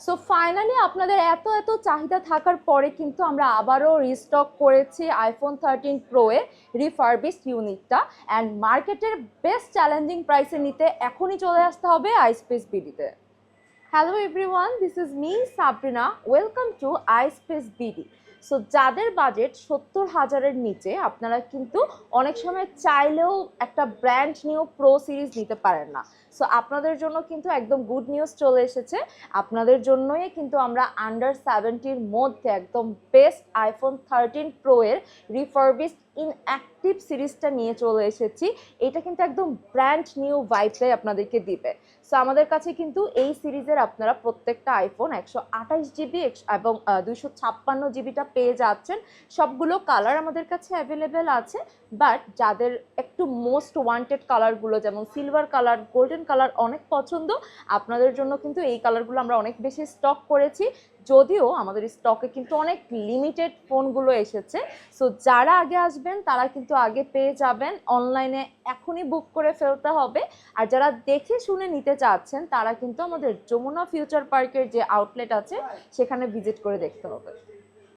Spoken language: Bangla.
সো ফাইনালি আপনাদের এত এত চাহিদা থাকার পরে কিন্তু আমরা আবারও রিস্টক করেছি আইফোন 13 প্রো এর রিফারবিশড ইউনিটটা। অ্যান্ড মার্কেটের বেস্ট চ্যালেঞ্জিং প্রাইসে নিতে এখনই চলে আসতে হবে আইস্পেস বিডিতে। Hello everyone, this is me Sabrina, welcome to iSpace BD. So যাদের বাজেট 70,000-এর নিচে, আপনারা কিন্তু অনেক সময় চাইলেও একটা ব্র্যান্ড নিউ প্রো সিরিজ নিতে পারেন না। সো আপনাদের জন্য কিন্তু একদম গুড নিউজ চলে এসেছে। আপনাদের জন্যই কিন্তু আমরা আন্ডার 70-র মধ্যে একদম বেস্ট আইফোন 13 প্রো এর রিফারবিশড ইনঅ্যাক্টিভ সিরিজটা নিয়ে চলে এসেছি। এটা কিন্তু একদম ব্র্যান্ড নিউ ভাইবটাই আপনাদেরকে দিবে। সো আমাদের কাছে কিন্তু এই সিরিজের আপনারা প্রত্যেকটা আইফোন 128 জিবি এবং 256 জিবিটা পেয়ে যাচ্ছেন। সবগুলো কালার আমাদের কাছে অ্যাভেলেবেল আছে, বাট যাদের একটু মোস্ট ওয়ান্টেড কালারগুলো যেমন সিলভার কালার, গোল্ডেন কালার অনেক পছন্দ, আপনাদের জন্য কিন্তু এই কালারগুলো আমরা অনেক বেশি স্টক করেছি। যদিও আমাদের স্টকে কিন্তু অনেক লিমিটেড ফোনগুলো এসেছে। সো যারা আগে আসবেন তারা কিন্তু আগে পেয়ে যাবেন, অনলাইনে এখনই বুক করে ফেলতে হবে। আর যারা দেখে শুনে নিতে চাচ্ছেন তারা কিন্তু আমাদের যমুনা ফিউচার পার্কের যে আউটলেট আছে সেখানে ভিজিট করে দেখতে হবে।